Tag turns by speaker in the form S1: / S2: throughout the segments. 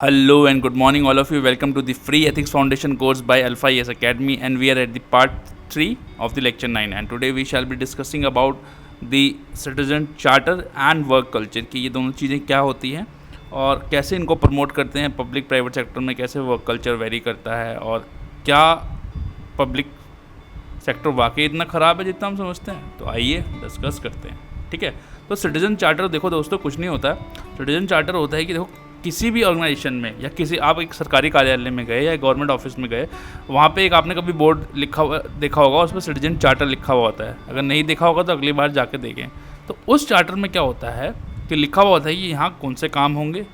S1: Hello and good morning, all of you. Welcome to the free Ethics Foundation course by Alpha ES Academy, and we are at the part 3 of the lecture 9. And today we shall be discussing about the citizen charter and work culture कि ये दोनों चीज़ें क्या होती हैं और कैसे इनको प्रमोट करते हैं पब्लिक प्राइवेट सेक्टर में, कैसे वर्क कल्चर वेरी करता है और क्या पब्लिक सेक्टर वाकई इतना ख़राब है जितना हम समझते हैं। तो आइए डिस्कस करते हैं, ठीक है। तो सिटीजन चार्टर देखो दोस्तों, कुछ नहीं होता। सिटीजन चार्टर होता है कि देखो किसी भी ऑर्गेनाइजेशन में या किसी आप एक सरकारी कार्यालय में गए या गवर्नमेंट ऑफिस में गए, वहाँ पे एक आपने कभी बोर्ड लिखा हुआ देखा होगा, उस पर सिटीजन चार्टर लिखा हुआ होता है। अगर नहीं देखा होगा तो अगली बार जाके देखें। तो उस चार्टर में क्या होता है कि लिखा हुआ होता है कि यहाँ कौन से काम होंगे,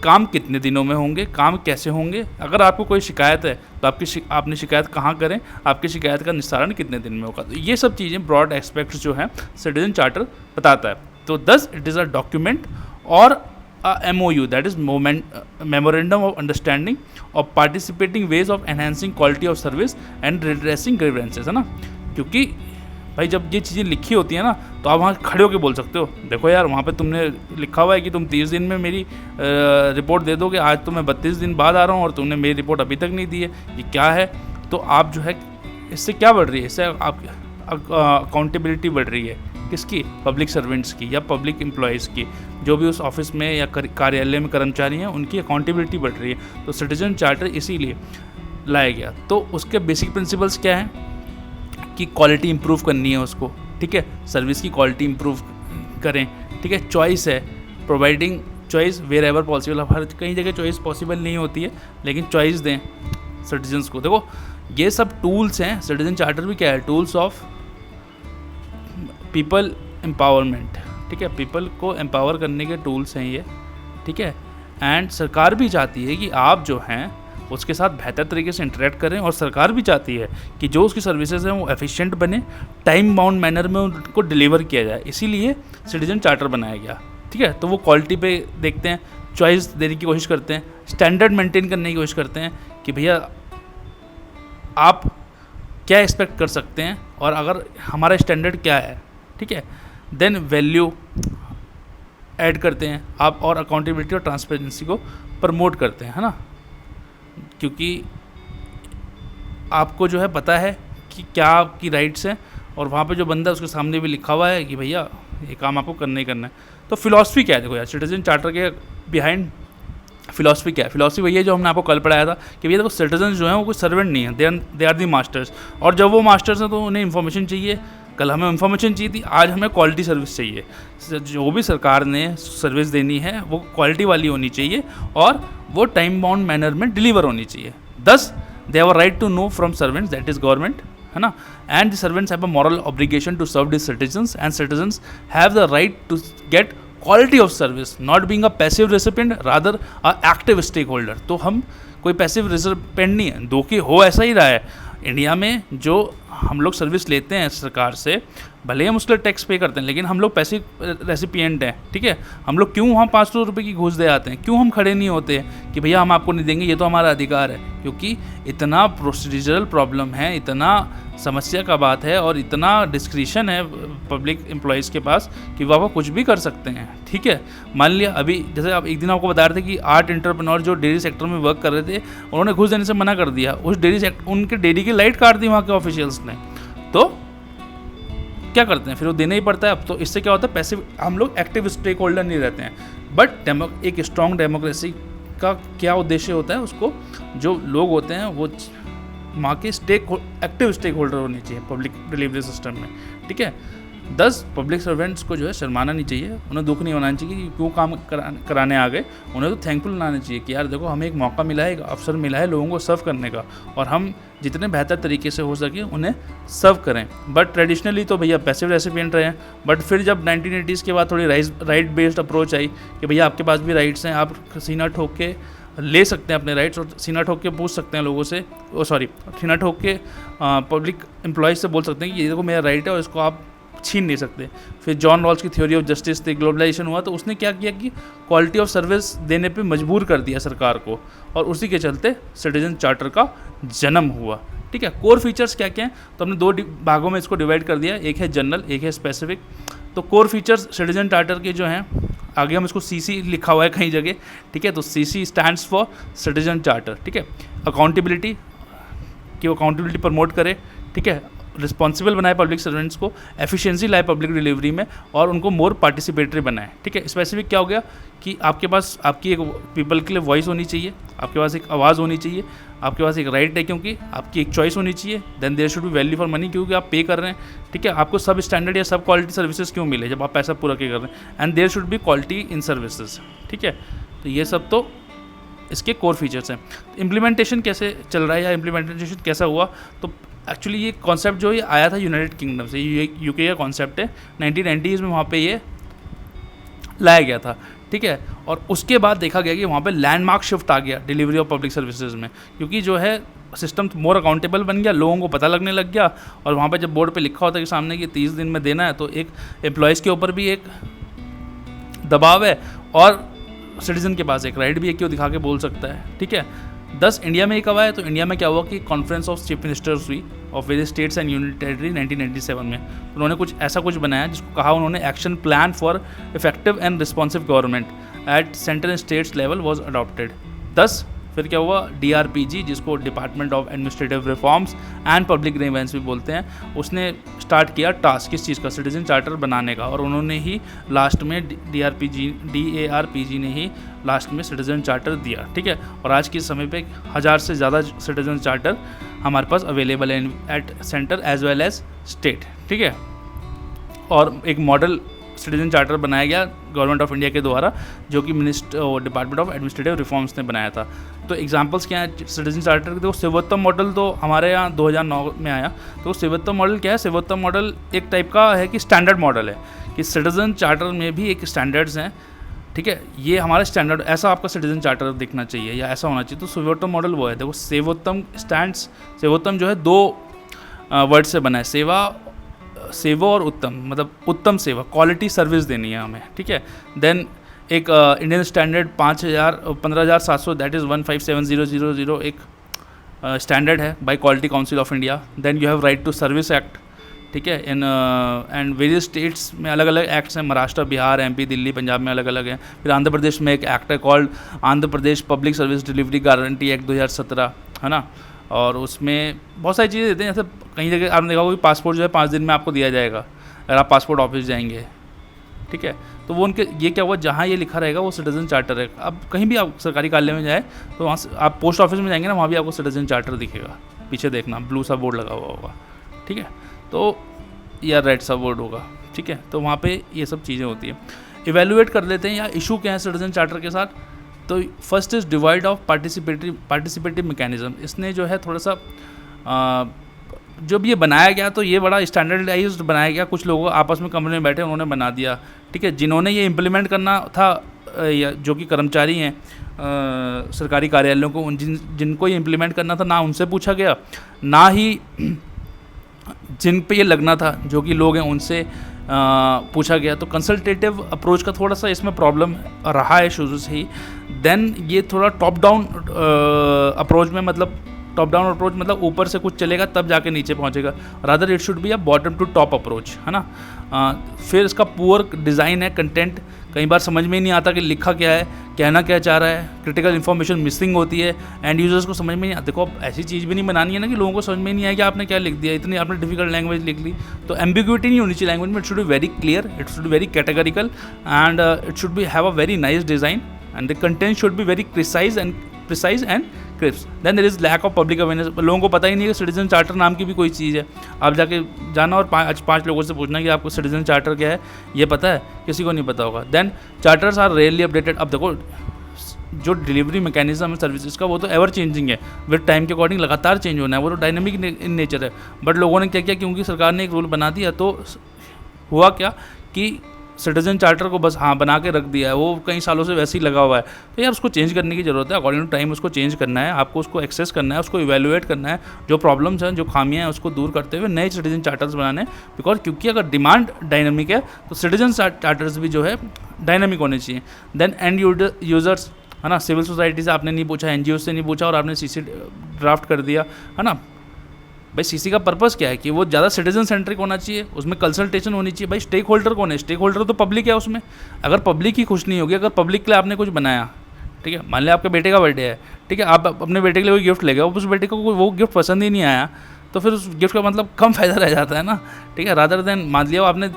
S1: काम कितने दिनों में होंगे, काम कैसे होंगे, अगर आपको कोई शिकायत है तो आपने शिकायत कहाँ करें, आपकी शिकायत का निस्तारण कितने दिन में होगा। तो ये सब चीज़ें ब्रॉड एस्पेक्ट्स जो हैं सिटीजन चार्टर बताता है। तो thus it is a document और MOU, that is Memorandum of Understanding of Participating Ways of Enhancing Quality of Service and Redressing Grievances, है ना। क्योंकि भाई जब ये चीज़ें लिखी होती हैं ना, तो आप वहाँ खड़े होकर बोल सकते हो, देखो यार वहाँ पे तुमने लिखा हुआ है कि तुम 30 दिन में मेरी रिपोर्ट दे दोगे, आज तो मैं 32 दिन बाद आ रहा हूँ और तुमने मेरी रिपोर्ट अभी तक नहीं दी है, ये क्या है। तो आप जो है इससे क्या बढ़ रही है, इससे आप अकाउंटेबिलिटी बढ़ रही है। किसकी? पब्लिक सर्वेंट्स की या पब्लिक एम्प्लॉयज़ की, जो भी उस ऑफिस में या कार्यालय में कर्मचारी हैं, उनकी अकाउंटेबिलिटी बढ़ रही है। तो सिटीजन चार्टर इसीलिए लाया गया। तो उसके बेसिक प्रिंसिपल्स क्या हैं कि क्वालिटी इंप्रूव करनी है उसको, ठीक है, सर्विस की क्वालिटी इंप्रूव करें, ठीक है। चॉइस है, providing choice wherever possible. अब हर कई जगह चॉइस पॉसिबल नहीं होती है, लेकिन चॉइस दें सिटीजन्स को। देखो ये सब टूल्स हैं, सिटीजन चार्टर भी क्या है, टूल्स ऑफ पीपल एम्पावरमेंट, ठीक है, पीपल को एम्पावर करने के टूल्स हैं ये, ठीक है। एंड सरकार भी चाहती है कि आप जो हैं उसके साथ बेहतर तरीके से इंटरेक्ट करें, और सरकार भी चाहती है कि जो उसकी सर्विसेज हैं वो एफिशिएंट बने, टाइम बाउंड मैनर में उनको डिलीवर किया जाए। इसीलिए सिटीजन चार्टर बनाया गया, ठीक है। तो वो क्वालिटी पे देखते हैं, चॉइस देने की कोशिश करते हैं, स्टैंडर्ड मेंटेन करने की कोशिश करते हैं कि भैया आप क्या एक्सपेक्ट कर सकते हैं और अगर हमारा स्टैंडर्ड क्या है, ठीक है। देन वैल्यू ऐड करते हैं आप, और अकाउंटेबिलिटी और ट्रांसपेरेंसी को प्रमोट करते हैं, है ना। क्योंकि आपको जो है पता है कि क्या आपकी राइट्स हैं, और वहाँ पे जो बंदा है उसके सामने भी लिखा हुआ है कि भैया ये काम आपको करना ही करना है। तो फिलॉसफी क्या है, देखो यार सिटीजन चार्टर के बिहाइंड फिलॉसफी क्या है। फिलॉसफी वही है जो हमने आपको कल पढ़ाया था कि भैया देखो सिटीजन जो हैं वो कोई सर्वेंट नहीं है, दे आर दी मास्टर्स। और जब वो मास्टर्स हैं तो उन्हें इन्फॉर्मेशन चाहिए। कल हमें इन्फॉर्मेशन चाहिए थी, आज हमें क्वालिटी सर्विस चाहिए। जो भी सरकार ने सर्विस देनी है वो क्वालिटी वाली होनी चाहिए और वो टाइम बाउंड मैनर में डिलीवर होनी चाहिए। Thus they have a right to know from servants, that is government, है ना। And the servants have a moral obligation to serve the citizens, and citizens have the right to get quality of service, not being a passive recipient, rather a active stakeholder. तो हम कोई passive recipient नहीं है, दो कि हो ऐसा ही रहा है इंडिया में। जो हम लोग सर्विस लेते हैं सरकार से, भले ही हम उसके लिए टैक्स पे करते हैं, लेकिन हम लोग पैसिव रेसिपिएंट हैं, ठीक है। हम लोग क्यों वहाँ 500 रुपये की घूस दे आते हैं, क्यों हम खड़े नहीं होते कि भैया हम आपको नहीं देंगे, ये तो हमारा अधिकार है। क्योंकि इतना प्रोसीजरल प्रॉब्लम है, इतना समस्या का बात है और इतना डिस्क्रिशन है पब्लिक एम्प्लॉयज़ के पास कि वो कुछ भी कर सकते हैं, ठीक है। मान लिया अभी जैसे आप एक दिन आपको बता रहे थे कि 8 एंटरप्रेन्योर जो डेयरी सेक्टर में वर्क कर रहे थे, उन्होंने घूस देने से मना कर दिया। उस उनके डेयरी की लाइट काट दी वहाँ के ऑफिशियल्स ने। तो क्या करते हैं फिर, वो देना ही पड़ता है। अब तो इससे क्या होता है, पैसे हम लोग एक्टिव स्टेक होल्डर नहीं रहते हैं। बट एक स्ट्रॉन्ग डेमोक्रेसी का क्या उद्देश्य होता है, उसको जो लोग होते हैं वो वहाँ के एक्टिव स्टेक होल्डर होने चाहिए पब्लिक डिलीवरी सिस्टम में, ठीक है। 10 पब्लिक सर्वेंट्स को जो है शर्माना नहीं चाहिए, उन्हें दुख नहीं होना चाहिए कि क्यों काम कराने आ गए। उन्हें तो थैंकफुल बनाना चाहिए कि यार देखो हमें एक मौका मिला है, एक अवसर मिला है लोगों को सर्व करने का, और हम जितने बेहतर तरीके से हो सके उन्हें सर्व करें। बट ट्रेडिशनली तो भैया पैसिव रेसिपिएंट रहे हैं। बट फिर जब 1980s के बाद थोड़ी राइट बेस्ड अप्रोच आई कि भैया आपके पास भी राइट्स हैं, आप सीना ठोक के ले सकते हैं अपने राइट्स, और सीना ठोक के पूछ सकते हैं लोगों से, सीना ठोक के पब्लिक एम्प्लॉयज़ से बोल सकते हैं कि ये देखो मेरा राइट है और इसको आप छीन नहीं सकते। फिर जॉन रॉल्स की थ्योरी ऑफ जस्टिस थी, ग्लोबलाइजेशन हुआ, तो उसने क्या किया कि क्वालिटी ऑफ सर्विस देने पे मजबूर कर दिया सरकार को, और उसी के चलते सिटीजन चार्टर का जन्म हुआ, ठीक है। कोर फीचर्स क्या क्या हैं, तो हमने 2 भागों में इसको डिवाइड कर दिया, एक है जनरल, एक है स्पेसिफिक। तो कोर फीचर्स सिटीजन चार्टर के जो हैं आगे हम इसको CC लिखा हुआ है कहीं जगह, ठीक है। तो CC stands for citizen charter, ठीक है। अकाउंटेबिलिटी, कि वो अकाउंटेबिलिटी प्रमोट करे, ठीक है। रिस्पॉन्सिबल बनाए पब्लिक सर्वेंट्स को, एफिशिएंसी लाए पब्लिक डिलीवरी में, और उनको मोर पार्टिसिपेटरी बनाए, ठीक है। स्पेसिफिक क्या हो गया कि आपके पास आपकी एक पीपल के लिए वॉइस होनी चाहिए, आपके पास एक आवाज़ होनी चाहिए, आपके पास एक राइट है क्योंकि आपकी एक चॉइस होनी चाहिए। Then there should be value for money, क्योंकि आप पे कर रहे हैं, ठीक है। आपको सब स्टैंडर्ड या सब क्वालिटी सर्विसेज क्यों मिले जब आप पैसा पूरा के कर रहे हैं। And there should be quality in services, ठीक है। तो ये सब तो इसके कोर फीचर्स हैं। इम्प्लीमेंटेशन कैसे चल रहा है या इम्प्लीमेंटेशन कैसा हुआ, तो एक्चुअली ये कॉन्सेप्ट जो ये आया था यूनाइटेड किंगडम से, यूके का कॉन्सेप्ट है, 1990s में वहाँ पे ये लाया गया था, ठीक है। और उसके बाद देखा गया कि वहाँ पे लैंडमार्क शिफ्ट आ गया डिलीवरी ऑफ पब्लिक सर्विसेज में, क्योंकि जो है सिस्टम मोर अकाउंटेबल बन गया, लोगों को पता लगने लग गया। और वहाँ पे जब बोर्ड पे लिखा होता है कि सामने कि 30 दिन में देना है, तो एक एम्प्लॉयज़ के ऊपर भी एक दबाव है और सिटीजन के पास एक राइट भी है कि वो दिखा के बोल सकता है, ठीक है। 10 इंडिया में ही कब आया, तो इंडिया में क्या हुआ कि कॉन्फ्रेंस ऑफ चीफ मिनिस्टर्स हुई of various states and union territory 1997 में। उन्होंने कुछ ऐसा कुछ बनाया जिसको कहा उन्होंने action plan for effective and responsive government at central and states level was adopted. 10 फिर क्या हुआ, DRPG, जिसको department of administrative reforms and public grievance भी बोलते हैं, उसने स्टार्ट किया टास्क किस चीज़ का, सिटीजन चार्टर बनाने का। और उन्होंने ही लास्ट में DARPG ने ही लास्ट में सिटीजन चार्टर दिया, ठीक है। और आज के समय पे 1000 से ज़्यादा सिटीजन चार्टर हमारे पास अवेलेबल है at centre as well as state, ठीक है। और एक मॉडल सिटीजन चार्टर बनाया गया गवर्नमेंट ऑफ इंडिया के द्वारा, जो कि डिपार्टमेंट ऑफ एडमिनिस्ट्रेटिव रिफॉर्म्स ने बनाया था। तो एग्जांपल्स क्या है सिटीजन चार्टर के, तो सेवोत्तम मॉडल तो हमारे यहाँ 2009 में आया। तो सेवोत्तम मॉडल क्या है, सेवोत्तम मॉडल एक टाइप का है कि स्टैंडर्ड मॉडल है, कि सिटीजन चार्टर में भी एक स्टैंडर्ड्स हैं, ठीक है। ये हमारा स्टैंडर्ड, ऐसा आपका सिटीजन चार्टर दिखना चाहिए या ऐसा होना चाहिए। तो सेवोत्तम मॉडल वो है। देखो सेवोत्तम स्टैंड्स, सेवोत्तम जो है 2 वर्ड से बना है, सेवा और उत्तम, मतलब उत्तम सेवा, क्वालिटी सर्विस देनी है हमें, ठीक है। देन एक इंडियन स्टैंडर्ड 15,700 दैट इज़ 157000 एक स्टैंडर्ड है by quality council of India. Then you have right to service act, ठीक है। इन एंड वेरियस स्टेट्स में अलग अलग एक्ट्स हैं, महाराष्ट्र, बिहार, MP, दिल्ली, पंजाब में अलग अलग हैं। फिर आंध्र प्रदेश में एक एक्ट है called Andhra Pradesh public service delivery guarantee act 2017, है ना। और उसमें बहुत सारी चीज़ें देते हैं, जैसे कहीं जगह आपने देखा होगा कि पासपोर्ट जो है 5 दिन में आपको दिया जाएगा अगर आप पासपोर्ट ऑफिस जाएंगे, ठीक है। तो वो उनके ये क्या हुआ, जहाँ ये लिखा रहेगा वो सिटीजन चार्टर है। अब कहीं भी आप सरकारी कार्यालय में जाए तो वहाँ से आप पोस्ट ऑफिस में जाएंगे ना, वहाँ भी आपको सिटीजन चार्टर दिखेगा, पीछे देखना ब्लू सा बोर्ड लगा हुआ होगा, ठीक है। तो या रेड सा बोर्ड होगा, ठीक है। तो वहाँ पे ये सब चीज़ें होती है। इवेल्युएट कर लेते हैं या इशू क्या है सिटीजन चार्टर के साथ। तो first is divide of participative mechanism. इसने जो है थोड़ा सा जब ये बनाया गया तो ये बड़ा स्टैंडर्डाइज्ड बनाया गया, कुछ लोगों आपस में कमरे में बैठे उन्होंने बना दिया, ठीक है। जिन्होंने ये इम्प्लीमेंट करना था या जो कि कर्मचारी हैं सरकारी कार्यालयों को, जिनको ये इम्प्लीमेंट करना था, ना उनसे पूछा गया, ना ही जिन पे ये लगना था जो कि लोग हैं उनसे पूछा गया। तो कंसल्टेटिव अप्रोच का थोड़ा सा इसमें प्रॉब्लम रहा है शुरू से ही। देन ये थोड़ा टॉप डाउन अप्रोच में, मतलब टॉप डाउन अप्रोच मतलब ऊपर से कुछ चलेगा तब जाके नीचे पहुंचेगा, rather it should be a bottom to top approach, है ना। फिर इसका पुअर डिज़ाइन है, कंटेंट कई बार समझ में ही नहीं आता कि लिखा क्या है, कहना क्या चाह रहा है, क्रिटिकल इन्फॉर्मेशन मिसिंग होती है, एंड यूजर्स को समझ में नहीं आता। देखो अब ऐसी चीज़ भी नहीं बनानी है ना कि लोगों को समझ में नहीं आए कि आपने क्या लिख दिया, इतनी आपने डिफिकल्ट लैंग्वेज लिख ली। तो एम्बिग्विटी नहीं होनी चाहिए लैंग्वेज में, it should be very clear, it should be very categorical, and it should be have a very nice design, and the content should be very precise and crisp. Then there is lack of public awareness. लोगों को पता ही नहीं है कि citizen charter नाम की भी कोई चीज़ है। आप जाके जाना और 5 लोगों से पूछना कि आपको सिटीजन चार्टर क्या है, ये पता है, किसी को नहीं पता होगा। Then charters are rarely updated. अब देखो जो डिलीवरी मैकेनिज्म है सर्विसेज का वो तो एवर चेंजिंग है, विद टाइम के अकॉर्डिंग लगातार चेंज होना है, वो तो डायनेमिक इन नेचर है। बट लोगों ने क्या किया, क्योंकि सरकार ने एक रूल बना दिया तो हुआ क्या कि सिटीजन चार्टर को बस बना के रख दिया है, वो कई सालों से वैसे ही लगा हुआ है। तो यार उसको चेंज करने की ज़रूरत है, अकॉर्डिंग टू टाइम उसको चेंज करना है, आपको उसको एक्सेस करना है, उसको इवेल्युएट करना है, जो प्रॉब्लम्स हैं, जो खामियां हैं उसको दूर करते हुए नए सिटीजन चार्टर्स बनाने। बिकॉज क्योंकि अगर डिमांड डायनामिक है तो सिटीजन चार्टर्स भी जो है डायनामिक होने चाहिए। देन एंड यूजर्स, है ना, सिविल सोसाइटी से आपने नहीं पूछा, NGO से नहीं पूछा और आपने CC ड्राफ्ट कर दिया, है ना। भाई सीसी का पर्पस क्या है कि वो ज़्यादा सिटीजन सेंट्रिक होना चाहिए, उसमें कंसल्टेशन होनी चाहिए। भाई स्टेक होल्डर कौन है? स्टेक होल्डर तो पब्लिक है उसमें। अगर पब्लिक ही खुश नहीं होगी, अगर पब्लिक के लिए आपने कुछ बनाया, ठीक है, मान लिया आपके बेटे का बर्थडे है, ठीक है, आप अपने बेटे के लिए कोई गिफ्ट ले गए, उस बेटे को वो गिफ्ट पसंद ही नहीं आया, तो फिर उस गिफ्ट का मतलब कम फ़ायदा रह जाता है ना, ठीक है। रादर देन मान लिया आपने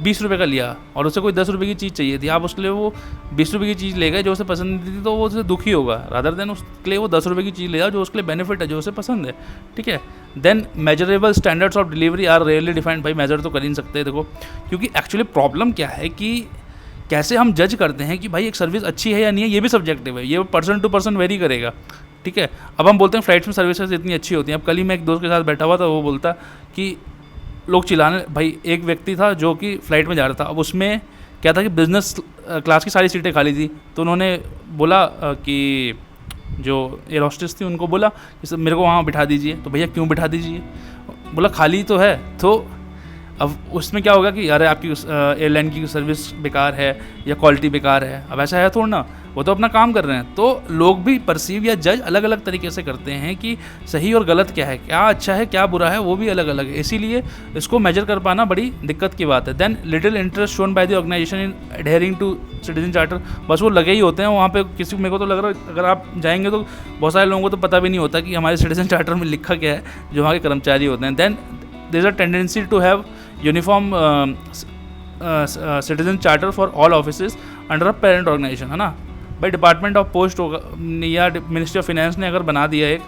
S1: 20 रुपये का लिया और उसे कोई 10 रुपये की चीज़ चाहिए थी, आप उसके लिए वो 20 रुपये की चीज़ ले गए जो उसे पसंद नहीं थी, तो वो उसे दुखी होगा। रादर देन उसके लिए वो 10 रुपये की चीज़ ले जाओ जो उसके लिए बेनिफिट है, जो उसे पसंद है, ठीक है। Then measurable standards of delivery are rarely defined. भाई मेजर तो कर ही नहीं सकते, देखो, क्योंकि एक्चुअली प्रॉब्लम क्या है कि कैसे हम जज करते हैं कि भाई एक सर्विस अच्छी है या नहीं है, ये भी सब्जेक्टिव है, ये पर्सन टू पर्सन वेरी करेगा, ठीक है। अब हम बोलते हैं फ्लाइट्स में सर्विसेज इतनी अच्छी होती हैं। अब कल ही मैं एक दोस्त के साथ बैठा हुआ था, वो बोलता कि लोग चिल्लाने, भाई एक व्यक्ति था जो कि फ़्लाइट में जा रहा था, अब उसमें क्या था कि बिज़नेस क्लास की सारी सीटें खाली थी, तो उन्होंने बोला कि जो एयर होस्टेस थी उनको बोला कि मेरे को वहाँ बिठा दीजिए। तो भैया क्यों बिठा दीजिए? बोला खाली तो है। तो अब उसमें क्या होगा कि अरे आपकी एयरलाइन की सर्विस बेकार है या क्वालिटी बेकार है। अब ऐसा है थोड़ा ना, वो तो अपना काम कर रहे हैं। तो लोग भी परसीव या जज अलग अलग तरीके से करते हैं कि सही और गलत क्या है, क्या अच्छा है क्या बुरा है, वो भी अलग अलग है। इसीलिए इसको मेजर कर पाना बड़ी दिक्कत की बात है। Then little interest shown by the organisation in adhering to citizen charter. बस वो लगे ही होते हैं वहाँ पे। किसी मेरे को तो लग रहा है अगर आप जाएंगे तो बहुत सारे लोगों को तो पता भी नहीं होता कि हमारे सिटीजन चार्टर में लिखा क्या है, जो वहाँ के कर्मचारी होते हैं। Then there is a tendency to have uniform citizen charter for all offices under a parent organisation, है ना। भाई डिपार्टमेंट ऑफ पोस्ट होगा या मिनिस्ट्री ऑफ फाइनेंस ने अगर बना दिया एक,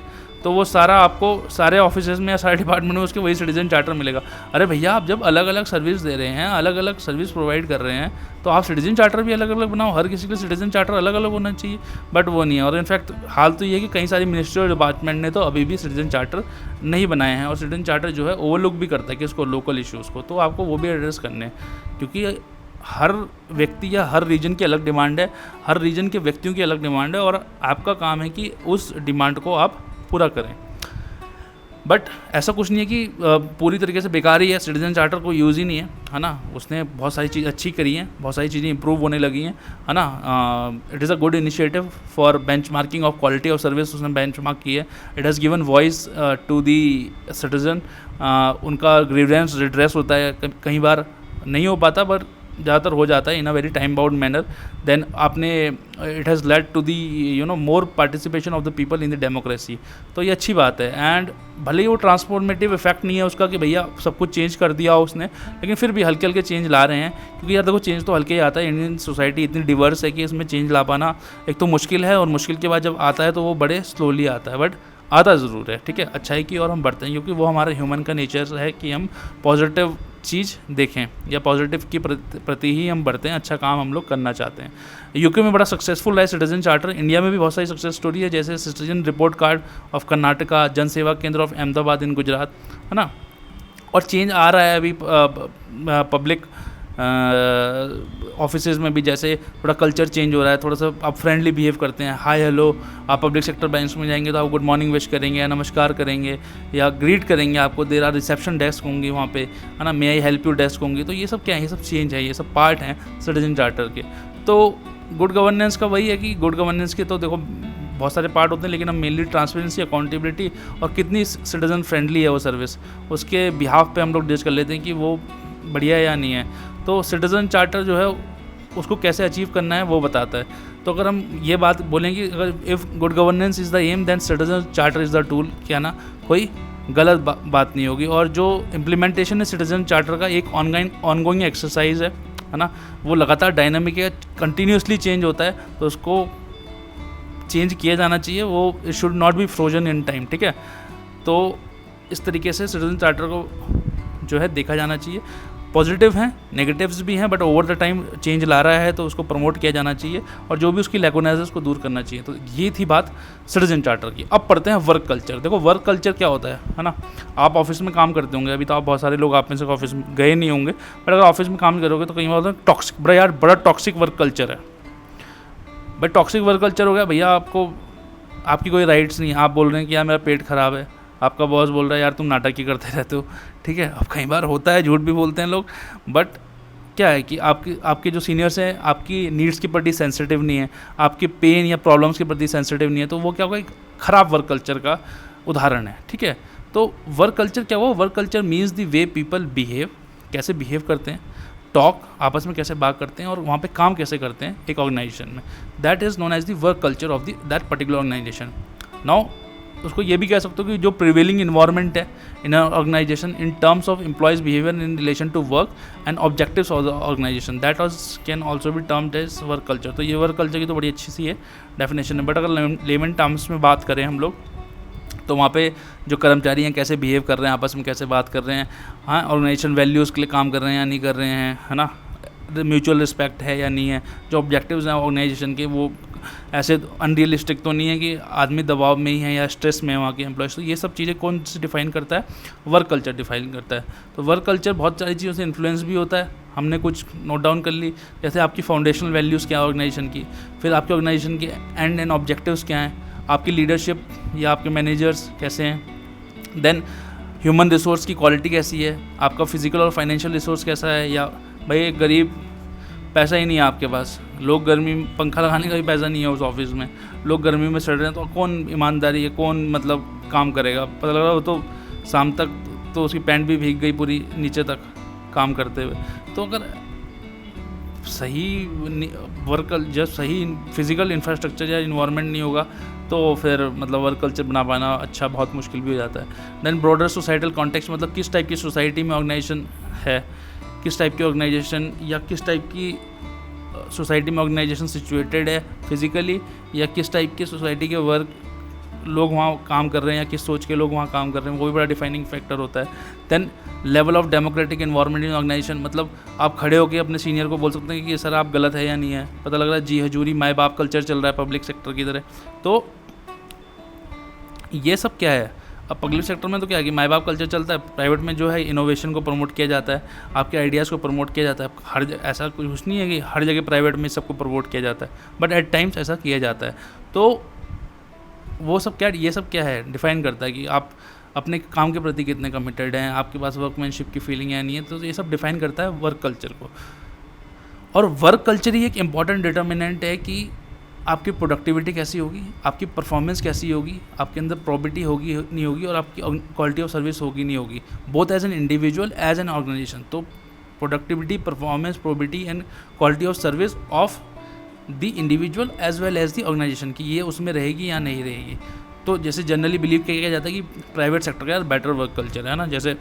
S1: तो वो सारा आपको सारे ऑफिसेज में या सारे डिपार्टमेंट में उसके वही सिटीजन चार्टर मिलेगा। अरे भैया आप जब अलग अलग सर्विस दे रहे हैं, अलग अलग सर्विस प्रोवाइड कर रहे हैं, तो आप सिटीजन चार्टर भी अलग अलग बनाओ। हर किसी के सिटीजन चार्टर अलग अलग होना चाहिए, बट वो नहीं है। और इनफैक्ट हाल तो ये है कि कई सारी मिनिस्ट्री और डिपार्टमेंट ने तो अभी भी सिटीजन चार्टर नहीं बनाए हैं, और सिटीजन चार्टर जो है ओवरलुक भी करता है कि इसको लोकल इश्यूज़ को, तो आपको वो भी एड्रेस करने हैं। क्योंकि हर व्यक्ति या हर रीजन की अलग डिमांड है, हर रीजन के व्यक्तियों की अलग डिमांड है, और आपका काम है कि उस डिमांड को आप पूरा करें। बट ऐसा कुछ नहीं है कि पूरी तरीके से बेकार ही है, सिटीजन चार्टर को यूज़ ही नहीं है, है ना। उसने बहुत सारी चीज़ अच्छी करी हैं, बहुत सारी चीज़ें इंप्रूव होने लगी हैं, है ना। It is a good initiative for benchmarking of quality of service. उसने बेंचमार्क की है। It has given voice to the citizen. उनका ग्रीवेंस रिड्रेस होता है, कई बार नहीं हो पाता बट ज़्यादातर हो जाता है in a very time bound manner. Then आपने it has led to the more participation of the people in the democracy. तो ये अच्छी बात है। एंड भले ही वो ट्रांसफॉर्मेटिव इफेक्ट नहीं है उसका कि भैया सब कुछ चेंज कर दिया उसने, लेकिन फिर भी हल्के हल्के चेंज ला रहे हैं। क्योंकि यार देखो चेंज तो हल्के ही आता है। इंडियन सोसाइटी इतनी डिवर्स है कि इसमें चेंज ला पाना एक तो मुश्किल है, और मुश्किल के बाद जब आता है तो वो बड़े स्लोली आता है, बट आता ज़रूर है, ठीक है। अच्छाई की और हम बढ़ते हैं, क्योंकि वो हमारे ह्यूमन का नेचर है कि हम पॉजिटिव चीज़ देखें या पॉजिटिव की प्रति ही हम बढ़ते हैं, अच्छा काम हम लोग करना चाहते हैं। यूके में बड़ा सक्सेसफुल है सिटीजन चार्टर। इंडिया में भी बहुत सारी सक्सेस स्टोरी है, जैसे citizen report card of Karnataka, जन सेवा केंद्र ऑफ अहमदाबाद इन गुजरात, है ना। और चेंज आ रहा है अभी पब्लिक ऑफिसेज में भी, जैसे थोड़ा कल्चर चेंज हो रहा है, थोड़ा सा आप फ्रेंडली बिहेव करते हैं, हाय हेलो। आप पब्लिक सेक्टर बैंक्स में जाएंगे तो आप गुड मॉर्निंग विश करेंगे या नमस्कार करेंगे या ग्रीट करेंगे। आपको देर आर रिसेप्शन डेस्क होंगी वहाँ पे, है ना, मे आई हेल्प यू डेस्क होंगी। तो ये सब क्या है, ये सब चेंज है, ये सब पार्ट हैं सिटीजन चार्टर के। तो गुड गवर्नेंस का वही है कि गुड गवर्नेंस के तो देखो बहुत सारे पार्ट होते हैं, लेकिन हम मेनली ट्रांसपेरेंसी, अकाउंटेबिलिटी और कितनी सिटीजन फ्रेंडली है वो सर्विस, उसके बिहाफ पे हम लोग जज कर लेते हैं कि वो बढ़िया है या नहीं है। तो सिटीजन चार्टर जो है उसको कैसे अचीव करना है वो बताता है। तो अगर हम ये बात बोलेंगे, अगर if good governance is the aim then citizen charter is the tool, क्या ना, कोई गलत बात नहीं होगी। और जो इम्प्लीमेंटेशन है सिटीजन चार्टर का एक ऑनगोइंग एक्सरसाइज है ना, वो लगातार डायनामिक है, कंटिन्यूसली चेंज होता है, तो उसको चेंज किया जाना चाहिए। वो it should not be frozen in time, ठीक है। तो इस तरीके से सिटीजन चार्टर को जो है देखा जाना चाहिए। पॉजिटिव हैं, नेगेटिव्स भी हैं, but over the time change ला रहा है तो उसको प्रमोट किया जाना चाहिए, और जो भी उसकी लैकुनाइज है उसको दूर करना चाहिए। तो ये थी बात सिटीजन चार्टर की। अब पढ़ते हैं वर्क कल्चर। देखो वर्क कल्चर क्या होता है ना। आप ऑफिस में काम करते होंगे, अभी तो आप बहुत सारे लोग आप में से ऑफिस में गए नहीं होंगे, बट अगर ऑफिस में काम करोगे तो कई बार होता है टॉक्सिक, बड़ा टॉक्सिक वर्क कल्चर है। भाई टॉक्सिक वर्क कल्चर हो गया, भैया आपको आपकी कोई राइट्स नहीं है, आप बोल रहे हैं कि यार मेरा पेट ख़राब है, आपका बॉस बोल रहा है यार तुम नाटक ही करते रहते हो, ठीक है। अब कई बार होता है, झूठ भी बोलते हैं लोग, बट क्या है कि आपके जो सीनियर्स हैं आपकी नीड्स के प्रति सेंसिटिव नहीं है, आपके पेन या प्रॉब्लम्स के प्रति सेंसिटिव नहीं है, तो वो क्या होगा, एक ख़राब वर्क कल्चर का उदाहरण है, ठीक है। तो वर्क कल्चर क्या हुआ, work culture means the way people behave, कैसे बिहेव करते हैं, टॉक आपस में कैसे बात करते हैं और वहाँ पे काम कैसे करते हैं एक ऑर्गेनाइजेशन में, that is known as the work culture of the that particular organisation. Now उसको ये भी कह सकते हो कि जो प्रिवेलिंग इन्वायरमेंट है in organisation in terms of employees behaviour in relation to work and objectives of the organisation, that can also be termed as work culture. तो ये वर्क कल्चर की तो बड़ी अच्छी सी है डेफिनेशन है, बट अगर लेमन टर्म्स में बात करें हम लोग तो वहाँ पे जो कर्मचारी हैं कैसे बिहेव कर रहे हैं, आपस में कैसे बात कर रहे हैं, हाँ ऑर्गेनाइजेशन वैल्यूज़ के लिए काम कर रहे हैं या नहीं कर रहे हैं, है ना, म्यूचुअल रिस्पेक्ट है या नहीं है, जो ऑब्जेक्टिव्स हैं ऑर्गेनाइजेशन के वो ऐसे अनरियलिस्टिक तो नहीं है कि आदमी दबाव में ही है या स्ट्रेस में है वहाँ के एम्प्लॉयज़। तो ये सब चीज़ें कौन से डिफाइन करता है, वर्क कल्चर डिफाइन करता है। तो वर्क कल्चर बहुत सारी चीज़ों से इन्फ्लुएंस भी होता है, हमने कुछ नोट डाउन कर ली, जैसे आपकी फाउंडेशनल वैल्यूज़ क्या है ऑर्गेनाइजेशन की, फिर आपके ऑर्गेनाइजेशन के एंड एंड ऑब्जेक्टिव्स क्या हैं, आपकी लीडरशिप या आपके मैनेजर्स कैसे हैं, देन ह्यूमन रिसोर्स की क्वालिटी कैसी है, आपका फिजिकल और फाइनेंशियल रिसोर्स कैसा है, या भाई एक गरीब पैसा ही नहीं है आपके पास, लोग गर्मी में पंखा लगाने का भी पैसा नहीं है उस ऑफिस में, लोग गर्मी में सड़ रहे हैं, तो कौन ईमानदारी है, कौन मतलब काम करेगा, पता लग रहा हो तो शाम तक तो उसकी पैंट भी भीग गई पूरी नीचे तक काम करते हुए। तो अगर सही वर्क जब सही फिजिकल इंफ्रास्ट्रक्चर या इन्वायरमेंट नहीं होगा तो फिर मतलब वर्क कल्चर बना पाना अच्छा बहुत मुश्किल भी हो जाता है। देन ब्रॉडर सोसाइटल कॉन्टेक्स्ट, मतलब किस टाइप की सोसाइटी में ऑर्गेनाइजेशन है, किस टाइप की ऑर्गेनाइजेशन या किस टाइप की सोसाइटी में ऑर्गेनाइजेशन सिचुएटेड है फिजिकली, या किस टाइप की सोसाइटी के वर्क लोग वहाँ काम कर रहे हैं या किस सोच के लोग वहाँ काम कर रहे हैं, वो भी बड़ा डिफाइनिंग फैक्टर होता है। Then level of democratic environment in organisation, मतलब आप खड़े होकर अपने सीनियर को बोल सकते हैं कि सर आप गलत है या नहीं है, पता लग रहा है जी हजूरी माए बाप कल्चर चल रहा है पब्लिक सेक्टर की तरह। तो ये सब क्या है, अब पब्लिक सेक्टर में तो क्या है कि माए बाप कल्चर चलता है, प्राइवेट में जो है इनोवेशन को प्रमोट किया जाता है, आपके आइडियाज़ को प्रमोट किया जाता है, हर ऐसा कुछ नहीं है कि हर जगह प्राइवेट में सबको प्रमोट किया जाता है, बट एट टाइम्स ऐसा किया जाता है। तो वो सब क्या, ये सब क्या है डिफाइन करता है कि आप अपने काम के प्रति कितने कमिटेड हैं, आपके पास वर्कमैनशिप की फीलिंग है नहीं है, तो ये सब डिफाइन करता है वर्क कल्चर को। और वर्क कल्चर ही एक इम्पॉर्टेंट डिटर्मिनेंट है कि आपकी प्रोडक्टिविटी कैसी होगी, आपकी परफॉर्मेंस कैसी होगी, आपके अंदर प्रॉबिलिटी होगी नहीं होगी, और आपकी क्वालिटी ऑफ सर्विस होगी नहीं होगी, both as an individual as an organisation. तो productivity, performance, probity and quality of service of the individual as well as the organisation की ये उसमें रहेगी या नहीं रहेगी। तो जैसे जनरली बिलीव किया जाता है कि प्राइवेट सेक्टर का यार बेटर वर्क कल्चर है ना, जैसे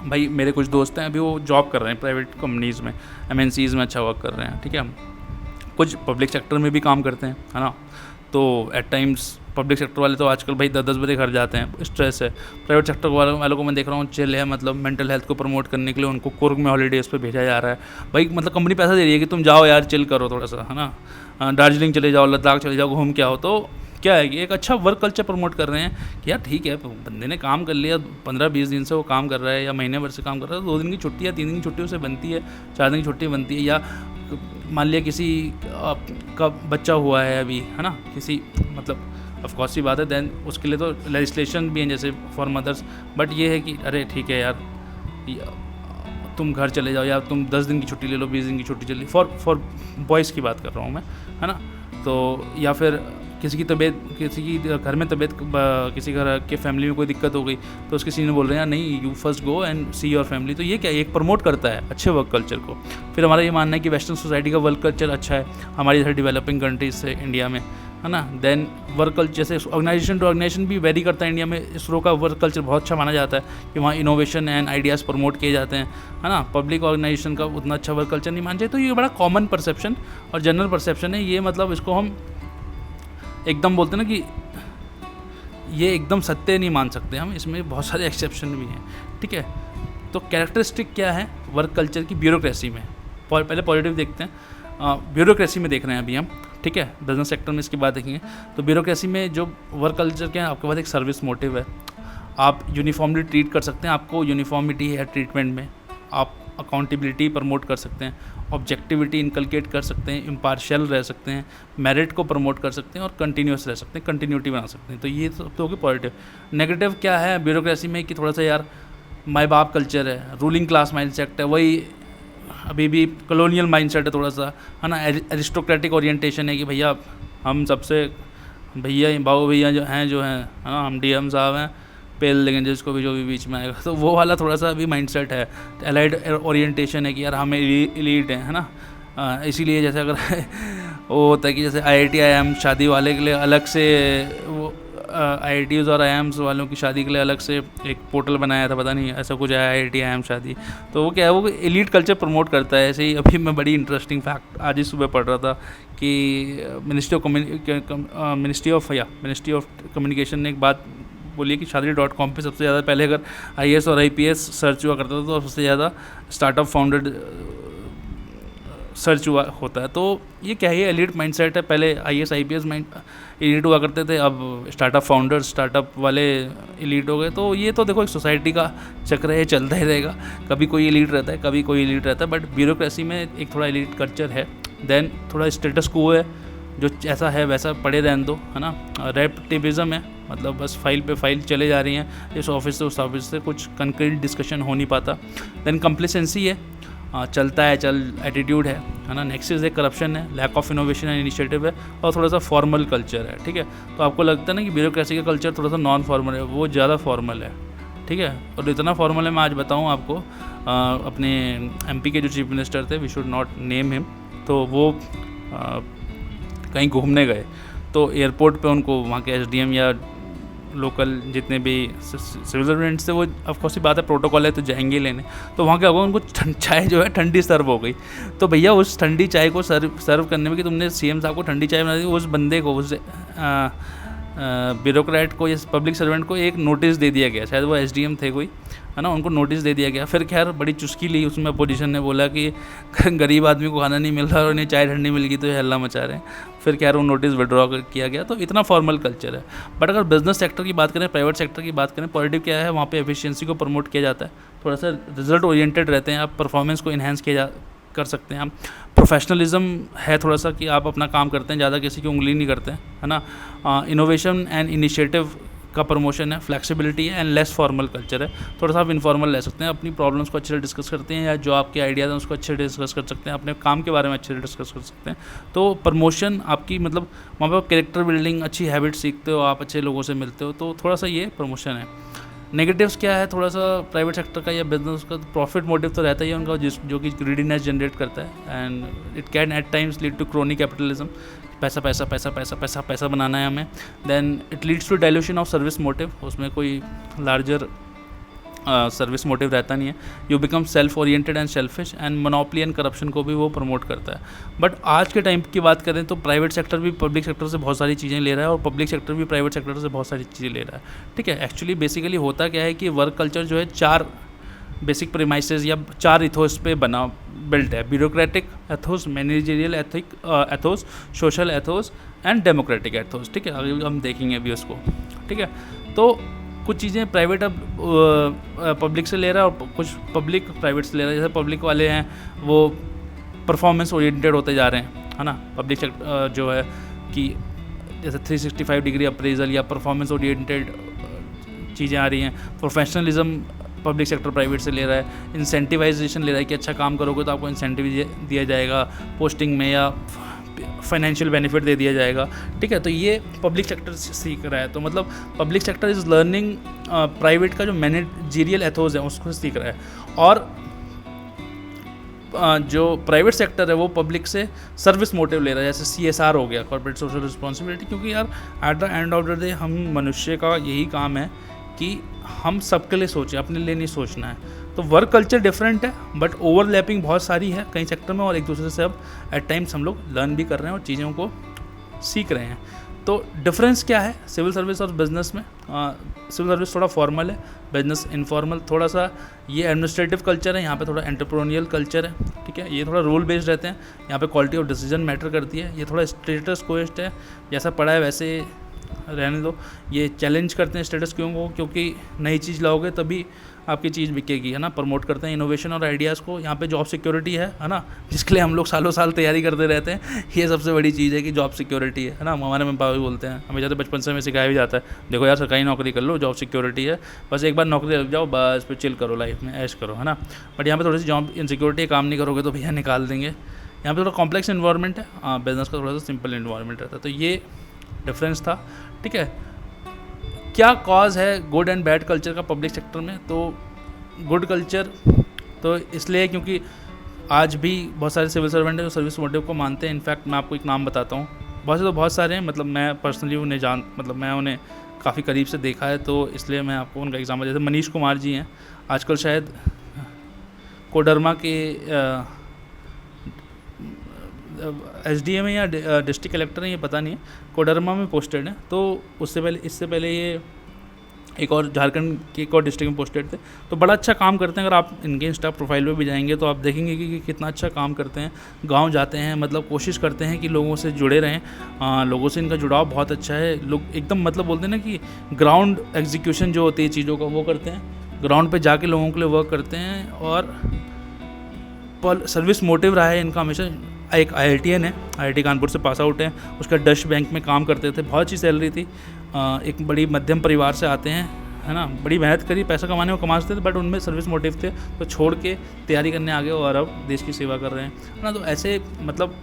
S1: भाई मेरे कुछ दोस्त हैं अभी वो जॉब कर रहे हैं प्राइवेट कंपनीज़ में, MNCs में अच्छा वर्क कर रहे हैं, ठीक है, कुछ पब्लिक सेक्टर में भी काम करते हैं, है ना। तो एट टाइम्स पब्लिक सेक्टर वाले तो आजकल भाई 10-10 बजे घर जाते हैं, स्ट्रेस है। प्राइवेट सेक्टर वालों को मैं देख रहा हूँ चिल है, मतलब मेंटल हेल्थ को प्रमोट करने के लिए उनको कुर्ग में हॉलीडेज़ पे भेजा जा रहा है। भाई मतलब कंपनी पैसा दे रही है कि तुम जाओ यार चिल करो थोड़ा सा, है ना, दार्जिलिंग चले जाओ, लद्दाख चले जाओ, घूम के आओ। तो क्या है कि एक अच्छा वर्क कल्चर प्रमोट कर रहे हैं कि यार ठीक है बंदे ने काम कर लिया, 15-20 दिन से वो काम कर रहा है या महीने भर से काम कर रहा है, तो 2 दिन की छुट्टी या 3 दिन की छुट्टी उसे बनती है, 4 दिन की छुट्टी बनती है। या मान लिया किसी का बच्चा हुआ है अभी, है ना, किसी मतलब ऑफकोर्स सी बात है, देन उसके लिए तो लेजिस्लेशन भी है जैसे फॉर मदर्स, बट ये है कि अरे ठीक है यार तुम घर चले जाओ, या तुम 10 दिन की छुट्टी ले लो, 20 दिन की छुट्टी चली, फॉर बॉयज़ की बात कर रहा हूँ मैं, है ना। तो या फिर किसी की तबीयत, किसी की घर में तबीयत, किसी घर के फैमिली में कोई दिक्कत हो गई तो उसके सीनियर बोल रहे हैं नहीं you first go and see your family. तो ये क्या एक प्रमोट करता है अच्छे वर्क कल्चर को। फिर हमारा ये मानना है कि वेस्टर्न सोसाइटी का वर्क कल्चर अच्छा है हमारी जैसे डेवलपिंग कंट्रीज से इंडिया में, है ना। देन वर्क कल्चर जैसे ऑर्गेनाइजेशन टू ऑर्गेनाइजेशन भी वेरी करता है। इंडिया में इसरो का वर्क कल्चर बहुत अच्छा माना जाता है कि वहाँ इनोवेशन एंड आइडियाज़ प्रमोट किए जाते हैं, है ना। पब्लिक ऑर्गेनाइजेशन का उतना अच्छा वर्क कल्चर नहीं माना जाए। तो ये बड़ा कॉमन परसेप्शन और जनरल परसेप्शन है ये, मतलब इसको हम एकदम बोलते हैं ना कि ये एकदम सत्य नहीं मान सकते हम, इसमें बहुत सारे एक्सेप्शन भी हैं, ठीक है। तो कैरेक्टरिस्टिक क्या है वर्क कल्चर की ब्यूरोक्रेसी में, पहले पॉजिटिव देखते हैं। ब्यूरोक्रेसी में देख रहे हैं अभी हम, ठीक है, बिजनेस सेक्टर में इसकी बात देखेंगे। तो ब्यूरोक्रेसी में जो वर्क कल्चर क्या है, आपके पास एक सर्विस मोटिव है, आप यूनिफॉर्मली ट्रीट कर सकते हैं, आपको यूनिफॉर्मिटी है ट्रीटमेंट में, आप अकाउंटेबिलिटी प्रमोट कर सकते हैं, ऑब्जेक्टिविटी इनकलकेट कर सकते हैं, इम्पार्शियल रह सकते हैं, मेरिट को प्रमोट कर सकते हैं और कंटिन्यूस रह सकते हैं, कंटिन्यूटी बना सकते हैं। तो ये सब तो होगी पॉजिटिव। नेगेटिव क्या है ब्यूरोक्रेसी में कि थोड़ा सा यार माई बाप कल्चर है, रूलिंग क्लास माइंडसेट है, वही अभी भी कॉलोनियल माइंडसेट है थोड़ा सा, है ना। एरिस्टोक्रेटिक ओरिएंटेशन है कि भैया हम सबसे भैया बाबू भैया जो हैं हाँ हम DM साहब हैं, पेल लेंगे जिसको भी जो भी बीच में आएगा, तो वो वाला थोड़ा सा अभी माइंडसेट है, एलाइड ओरिएंटेशन है कि यार हमें एलीट है ना। इसीलिए जैसे अगर वो होता है कि जैसे IIT IIM शादी वाले के लिए अलग से, वो IITs और IIMs वालों की शादी के लिए अलग से एक पोर्टल बनाया था, पता नहीं ऐसा कुछ है IIT IIM शादी। तो वो क्या है, वो एलीट कल्चर प्रमोट करता है। ऐसे ही अभी मैं बड़ी इंटरेस्टिंग फैक्ट आज ही सुबह पढ़ रहा था कि मिनिस्ट्री ऑफ कम्युनिकेशन ने एक बात बोलिए कि shaadi.com पे सबसे ज़्यादा पहले अगर IAS और IPS सर्च हुआ करता था तो सबसे ज़्यादा स्टार्टअप फाउंडेड सर्च हुआ होता है। तो ये क्या है, ये एलीट माइंडसेट है। पहले IAS IPS एलीट हुआ करते थे, अब स्टार्टअप फाउंडर्स, स्टार्टअप वाले एलीट हो गए। तो ये तो देखो एक सोसाइटी का चक्र है, चलता ही रहेगा। कभी कोई एलीट रहता है, कभी कोई एलीट रहता है, बट ब्यूरोक्रेसी में एक थोड़ा एलीट कल्चर है। देन थोड़ा स्टेटस को है, जो ऐसा है वैसा पड़े रहने दो, है ना। रेप्टिविज़म है, मतलब बस फाइल पे फाइल चले जा रही हैं, इस ऑफिस से उस ऑफिस से, कुछ कंक्रीट डिस्कशन हो नहीं पाता। देन कंप्लेसेंसी है, चलता है चल एटीट्यूड है ना। नेक्स्ट इज करप्शन है, lack of innovation and initiative है, और थोड़ा सा फॉर्मल कल्चर है, ठीक है। तो आपको लगता है ना कि ब्यूरोक्रेसी का कल्चर थोड़ा सा नॉन फॉर्मल है, वो ज़्यादा फॉर्मल है, ठीक है। और इतना फॉर्मल है, मैं आज बताऊँ आपको, अपने MP के जो चीफ मिनिस्टर थे, we should not name him, तो वो कहीं घूमने गए, तो एयरपोर्ट पे उनको वहाँ के SDM या लोकल जितने भी सिविल सर्वेंट्स थे, वो ऑफकोर्स ही बात है, प्रोटोकॉल है तो जाएंगे लेने। तो वहाँ क्या होगा, उनको चाय जो है ठंडी सर्व हो गई। तो भैया उस ठंडी चाय को सर्व करने में कि तुमने CM साहब को ठंडी चाय बना दी, उस बंदे को, उस ब्यूरोक्रेट को या पब्लिक सर्वेंट को एक नोटिस दे दिया गया, शायद वो SDM थे कोई, है ना, उनको नोटिस दे दिया गया। फिर खैर बड़ी चुस्की ली उसमें, अपोजिशन ने बोला कि गरीब आदमी को खाना नहीं मिल रहा और उन्हें चाय ठंडी मिल गई तो ये हल्ला मचा रहे हैं। फिर खैर वो नोटिस विड्रॉ किया गया। तो इतना फॉर्मल कल्चर है। बट अगर बिजनेस सेक्टर की बात करें, प्राइवेट सेक्टर की बात करें, पॉजिटिव क्या है, वहाँ पे एफिशिएंसी को प्रमोट किया जाता है, थोड़ा सा रिजल्ट ओरिएंटेड रहते हैं, आप परफॉर्मेंस को इन्हेंस कर सकते हैं। आप प्रोफेशनलिज्म है थोड़ा सा कि आप अपना काम करते हैं, ज़्यादा किसी की उंगली नहीं करते हैं, है ना। इनोवेशन एंड इनिशिएटिव का प्रमोशन है, फ्लेक्सिबिलिटी है, एंड लेस फॉर्मल कल्चर है। थोड़ा सा आप इनफॉर्मल रह सकते हैं, अपनी प्रॉब्लम्स को अच्छे से डिस्कस करते हैं, या जो आपके आइडियाज़ हैं उसको अच्छे से डिस्कस कर सकते हैं, अपने काम के बारे में अच्छे से डिस्कस कर सकते हैं। तो प्रमोशन आपकी, मतलब वहाँ पर कैरेक्टर बिल्डिंग, अच्छी हैबिट सीखते हो, आप अच्छे लोगों से मिलते हो, तो थोड़ा सा ये प्रमोशन है। नेगेटिव्स क्या है, थोड़ा सा प्राइवेट सेक्टर का या बिजनेस का प्रॉफिट मोटिव तो रहता ही है उनका, जो कि ग्रीडीनेस जनरेट करता है, and it can at times lead to chronic capitalism, पैसा पैसा पैसा पैसा पैसा पैसा बनाना है हमें। Then it leads to dilution of service motive, उसमें कोई लार्जर सर्विस मोटिव रहता नहीं है। You become self oriented and selfish, and monopoly and corruption को भी वो प्रमोट करता है। बट आज के टाइम की बात करें तो प्राइवेट सेक्टर भी पब्लिक सेक्टर से बहुत सारी चीज़ें ले रहा है, और पब्लिक सेक्टर भी प्राइवेट सेक्टर से बहुत सारी चीज़ें ले रहा है, ठीक है। एक्चुअली बेसिकली होता क्या है कि वर्क कल्चर जो है 4 बेसिक प्रीमाइसेस या 4 इथोस पे बना बिल्ट है। Bureaucratic Athos, managerial Athos, social Athos and democratic Athos, ठीक है। अभी हम देखेंगे अभी उसको, ठीक है। तो कुछ चीज़ें प्राइवेट अब पब्लिक से ले रहा है, और कुछ पब्लिक प्राइवेट से ले रहा है। जैसे पब्लिक वाले हैं वो परफॉर्मेंस ओरिएंटेड होते जा रहे हैं, है ना। पब्लिक सेक्टर जो है कि जैसे 365 डिग्री अप्रेजल या परफॉर्मेंस ओरिएंटेड चीज़ें आ रही हैं। प्रोफेशनलिज्म पब्लिक सेक्टर प्राइवेट से ले रहा है। इंसेंटिवाइजेशन ले रहा है कि अच्छा काम करोगे तो आपको इंसेंटिव दिया जाएगा पोस्टिंग में, या फाइनेंशियल बेनिफिट दे दिया जाएगा, ठीक है। तो ये पब्लिक सेक्टर सीख रहा है। तो मतलब public sector is learning private का जो मैनेजरियल एथोस है उसको सीख रहा है, और जो प्राइवेट सेक्टर है वो पब्लिक से सर्विस मोटिव ले रहा है, जैसे CSR हो गया, कॉर्पोरेट सोशल रिस्पॉन्सिबिलिटी। क्योंकि यार at the end of the day हम मनुष्य का यही काम है कि हम सबके लिए सोचें, अपने लिए नहीं सोचना है। तो वर्क कल्चर डिफरेंट है, बट ओवरलैपिंग बहुत सारी है कई सेक्टर में, और एक दूसरे से अब एट टाइम्स हम लोग लर्न भी कर रहे हैं और चीज़ों को सीख रहे हैं। तो डिफरेंस क्या है सिविल सर्विस और बिजनेस में? सिविल सर्विस थोड़ा फॉर्मल है, बिजनेस इनफॉर्मल, थोड़ा सा ये एडमिनिस्ट्रेटिव कल्चर है, यहाँ पे थोड़ा एंटरप्रेन्योरियल कल्चर है, ठीक है। ये थोड़ा रूल बेस्ड रहते हैं, यहाँ पे क्वालिटी ऑफ डिसीजन मैटर करती है। ये थोड़ा स्टेटस क्वेस्ट है, जैसा पढ़ा है वैसे रहने दो। ये चैलेंज करते हैं स्टेटस क्यों को, क्योंकि नई चीज़ लाओगे तभी आपकी चीज़ बिकेगी, है ना। प्रमोट करते हैं इनोवेशन और आइडियाज़ को। यहाँ पे जॉब सिक्योरिटी है ना, जिसके लिए हम लोग सालों साल तैयारी करते रहते हैं। ये सबसे बड़ी चीज़ है कि जॉब सिक्योरिटी है ना। हमारे में पापा बोलते हैं, हमें ज़्यादा बचपन से हमें सिखाया भी जाता है, देखो यार सरकारी नौकरी कर लो, जॉब सिक्योरिटी है, बस एक बार नौकरी लग जाओ, बस फिर चिल करो, लाइफ में ऐश करो, है ना। बट यहाँ पर थोड़ी सी जॉब इनसिक्योरिटी, काम नहीं करोगे तो भैया निकाल देंगे। यहाँ पर थोड़ा कॉम्प्लेक्स इन्वायरमेंट है, बिजनेस का थोड़ा सा सिंपल इन्वायरमेंट रहता है। तो ये डिफरेंस था, ठीक है। क्या कॉज है गुड एंड बैड कल्चर का पब्लिक सेक्टर में? तो गुड कल्चर तो इसलिए क्योंकि आज भी बहुत सारे सिविल सर्वेंट हैं जो सर्विस मोटिव को मानते हैं। इनफैक्ट मैं आपको एक नाम बताता हूँ, बहुत सारे हैं, मतलब मैं पर्सनली उन्हें मैं उन्हें काफ़ी करीब से देखा है, तो इसलिए मैं आपको उनका एग्जाम्पल, जैसे मनीष कुमार जी हैं, आजकल शायद कोडरमा के SDM है या डिस्ट्रिक्ट कलेक्टर हैं, ये पता नहीं है, कोडरमा में पोस्टेड हैं। तो इससे पहले ये एक और झारखंड के एक और डिस्ट्रिक्ट में पोस्टेड थे। तो बड़ा अच्छा काम करते हैं। अगर आप इनके इंस्टा प्रोफाइल पे भी जाएंगे तो आप देखेंगे कि कितना अच्छा काम करते हैं। गांव जाते हैं, मतलब कोशिश करते हैं कि लोगों से जुड़े रहें, लोगों से इनका जुड़ाव बहुत अच्छा है। लोग एकदम मतलब बोलते हैं ना कि ग्राउंड एग्जीक्यूशन जो होती है चीज़ों का वो करते हैं, ग्राउंड पे जाके लोगों के लिए वर्क करते हैं। और सर्विस मोटिव रहा है इनका हमेशा। एक IITian है, IIT कानपुर से पास आउट है, उसका डच बैंक में काम करते थे, बहुत अच्छी सैलरी थी। एक बड़ी मध्यम परिवार से आते हैं, है ना, बड़ी मेहनत करी, पैसा कमाने को कमा सकते थे, बट उनमें सर्विस मोटिव थे, तो छोड़ के तैयारी करने आ गए और अब देश की सेवा कर रहे हैं, है ना। तो ऐसे मतलब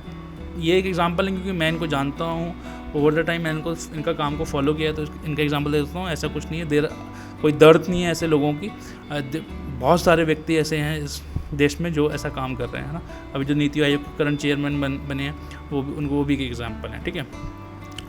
S1: ये एक एग्जांपल है, क्योंकि मैं इनको जानता हूँ, ओवर द टाइम मैंने इनका काम को फॉलो किया है, तो इनका एग्जांपल देता हूँ। ऐसा कुछ नहीं है, कोई दर्द नहीं है ऐसे लोगों की। बहुत सारे व्यक्ति ऐसे हैं इस देश में जो ऐसा काम कर रहे हैं, है ना। अभी जो नीति आयोग के करंट चेयरमैन बने हैं वो भी एक एग्जाम्पल है, ठीक है।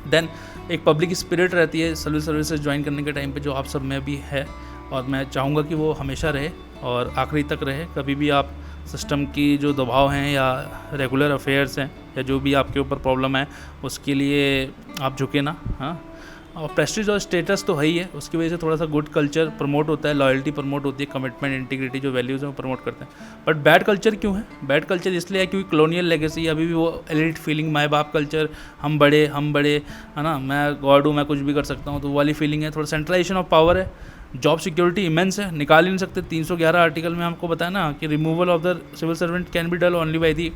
S1: देन एक पब्लिक स्पिरिट रहती है सर्विसेज ज्वाइन करने के टाइम पे, जो आप सब में भी है, और मैं चाहूँगा कि वो हमेशा रहे और आखिरी तक रहे। कभी भी आप सिस्टम की जो दबाव हैं या रेगुलर अफेयर्स हैं या जो भी आपके ऊपर प्रॉब्लम है उसके लिए आप झुके ना, हाँ। और प्रेस्टीज और स्टेटस तो है ही है, उसकी वजह से थोड़ा सा गुड कल्चर प्रमोट होता है, लॉयल्टी प्रमोट होती है, कमिटमेंट, इंटीग्रिटी जो वैल्यूज़ हैं वो प्रमोट करते हैं। बट बैड कल्चर क्यों है? बैड कल्चर इसलिए है क्योंकि कॉलोनियल लेगेसी, अभी भी वो एलिट फीलिंग, माँ बाप कल्चर, हम बड़े, है ना, मैं गॉड हूँ, मैं कुछ भी कर सकता हूँ, तो वो वाली फीलिंग है। थोड़ा सेंट्रलाइजेशन ऑफ पावर है, जॉब सिक्योरिटी इमेंस है, निकाल ही नहीं सकते। 311 आर्टिकल में आपको बताया ना कि removal of the civil servant can be done only by the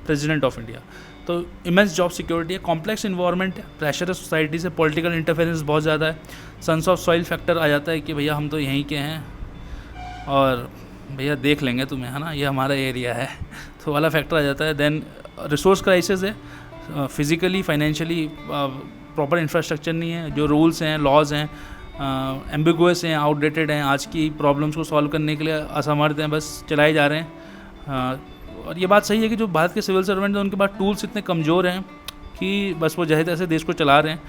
S1: president of India. तो इमेंस जॉब सिक्योरिटी है, कॉम्प्लेक्स इन्वायरमेंट है, प्रेशर है सोसाइटी से, पॉलिटिकल इंटरफेरेंस बहुत ज़्यादा है, सन्स ऑफ सॉइल फैक्टर आ जाता है कि भैया हम तो यहीं के हैं और भैया देख लेंगे तुम्हें, है ना, ये हमारा एरिया है, तो वाला फैक्टर आ जाता है। देन रिसोर्स क्राइसिस है, फिजिकली फाइनेंशियली प्रॉपर इंफ्रास्ट्रक्चर नहीं है, जो रूल्स हैं लॉज हैं एम्बिगुअस हैं, आउटडेटेड हैं, आज की प्रॉब्लम्स को सॉल्व करने के लिए असमर्थ हैं, बस चलाए जा रहे हैं। और ये बात सही है कि जो भारत के सिविल सर्वेंट हैं उनके पास टूल्स इतने कमज़ोर हैं कि बस वो जैसे तैसे देश को चला रहे हैं।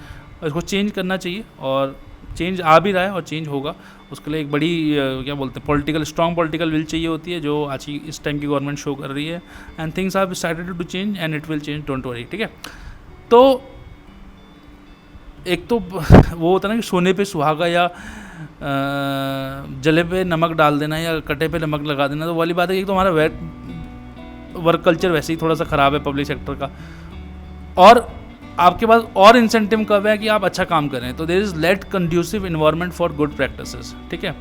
S1: इसको चेंज करना चाहिए और चेंज आ भी रहा है और चेंज होगा। उसके लिए एक बड़ी क्या बोलते हैं स्ट्रॉन्ग पॉलिटिकल विल चाहिए होती है, जो आज की इस टाइम की गवर्नमेंट शो कर रही है। And things are started to change and it will change, don't worry, ठीक है। तो एक तो वो होता है ना कि सोने पे सुहागा या जले पे नमक डाल देना या कटे पे नमक लगा देना, तो वाली बात है कि तो हमारा वर्क कल्चर वैसे ही थोड़ा सा ख़राब है पब्लिक सेक्टर का। और आपके पास और इंसेंटिव कब है कि आप अच्छा काम करें, तो there is late conducive environment for good practices, ठीक है।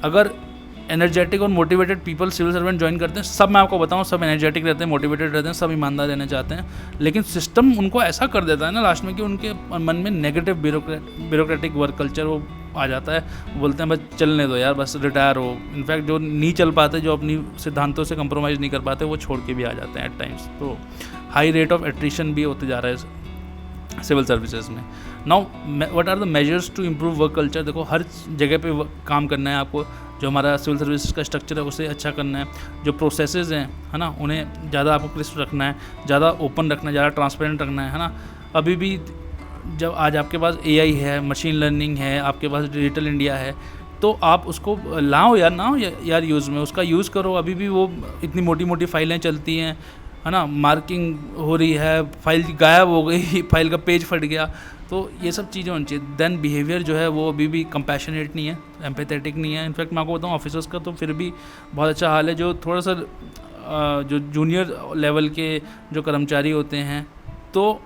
S1: अगर एनर्जेटिक और motivated people civil servant join करते हैं, सब मैं आपको बताऊं, सब एनर्जेटिक रहते हैं, मोटिवेटेड रहते हैं, सब ईमानदार रहना चाहते हैं, लेकिन सिस्टम उनको ऐसा कर देता है ना लास्ट में कि उनके मन में नेगेटिव ब्यूरोक्रेटिक वर्क कल्चर वो आ जाता है। बोलते हैं बस चलने दो यार, बस रिटायर हो। इनफैक्ट जो नहीं चल पाते, जो अपनी सिद्धांतों से कंप्रोमाइज़ नहीं कर पाते, वो छोड़ के भी आ जाते हैं एट टाइम्स। तो हाई रेट ऑफ एट्रिशन भी होते जा रहा है सिविल सर्विसेज में। Now what are the measures to improve work culture? देखो हर जगह पे काम करना है आपको, जो हमारा सिविल सर्विसेज का स्ट्रक्चर है उसे अच्छा करना है, जो प्रोसेसेस हैं, है ना, उन्हें ज़्यादा आपको क्रिस्प रखना है, ज़्यादा ओपन रखना है, ज़्यादा ट्रांसपेरेंट रखना है ना। अभी भी जब आज आपके पास AI है, मशीन लर्निंग है, आपके पास डिजिटल इंडिया है, तो आप उसको लाओ या ना हो यार यूज़ में, उसका यूज़ करो। अभी भी वो इतनी मोटी मोटी फाइलें चलती हैं, है ना, मार्किंग हो रही है, फाइल गायब हो गई, फाइल का पेज फट गया, तो ये सब चीज़ें होनी चाहिए। देन बिहेवियर जो है वो अभी भी कंपैशनेट नहीं है, एम्पैथेटिक नहीं है। इनफैक्ट मैं आपको बताऊँ ऑफिसर्स का तो फिर भी बहुत अच्छा हाल है। जो थोड़ा सा जो जूनियर लेवल के जो कर्मचारी होते हैं, तो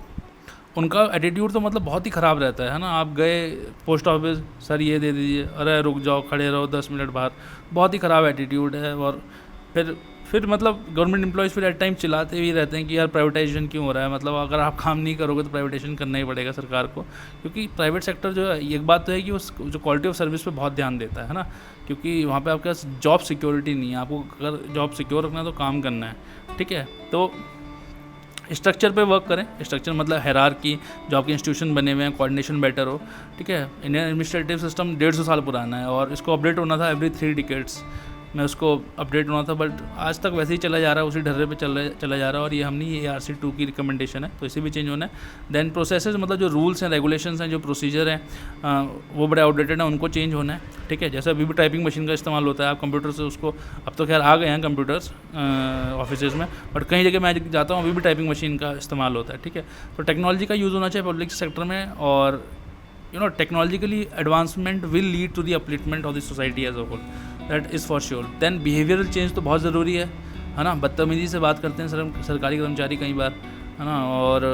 S1: उनका एटीट्यूड तो मतलब बहुत ही ख़राब रहता है ना। आप गए पोस्ट ऑफिस, सर ये दे दीजिए, अरे रुक जाओ, खड़े रहो 10 मिनट बाहर, बहुत ही ख़राब एटीट्यूड है। और फिर मतलब गवर्नमेंट एम्प्लॉयज़ फिर एट टाइम चिल्लाते भी रहते हैं कि यार प्राइवेटाइजेशन क्यों हो रहा है। मतलब अगर आप काम नहीं करोगे तो प्राइवेटाइजेशन करना ही पड़ेगा सरकार को, क्योंकि प्राइवेट सेक्टर जो है, एक बात तो है कि उस जो क्वालिटी ऑफ सर्विस पे बहुत ध्यान देता है ना, क्योंकि वहाँ पे आपके पास जॉब सिक्योरिटी नहीं है। आपको अगर जॉब सिक्योर रखना है तो काम करना है, ठीक है। तो स्ट्रक्चर पे वर्क करें। स्ट्रक्चर मतलब हायरार्की, जो आपके इंस्टीट्यूशन बने हुए हैं, कोऑर्डिनेशन बेटर हो, ठीक है। इंडियन एडमिनिस्ट्रेटिव सिस्टम 150 साल पुराना है और इसको अपडेट होना था एवरी 3 डिकेड्स में, उसको अपडेट होना था, बट आज तक वैसे ही चला जा रहा है, उसी ढर्रे पे चला जा रहा है। और ये हमने ये ARC2 की रिकमेंडेशन है, तो इसे भी चेंज होना है। देन प्रोसेसेस मतलब जो रूल्स हैं, रेगुलेशंस हैं, जो प्रोसीजर हैं वो बड़े आउटडेटेड हैं, उनको चेंज होना है, ठीक है। जैसे अभी भी टाइपिंग मशीन का इस्तेमाल होता है, आप कंप्यूटर से उसको, अब तो खैर आ गए हैं कंप्यूटर्स ऑफिस में, बट कई जगह मैं जाता हूँ अभी भी टाइपिंग मशीन का इस्तेमाल होता है, ठीक है। तो टेक्नोलॉजी का यूज़ होना चाहिए पब्लिक सेक्टर में, और technologically advancement will lead to the upliftment of the society as a whole, that is for sure. Then behavioural change तो बहुत ज़रूरी है ना। बदतमीज़ी से बात करते हैं सरकारी कर्मचारी कई बार, है ना, और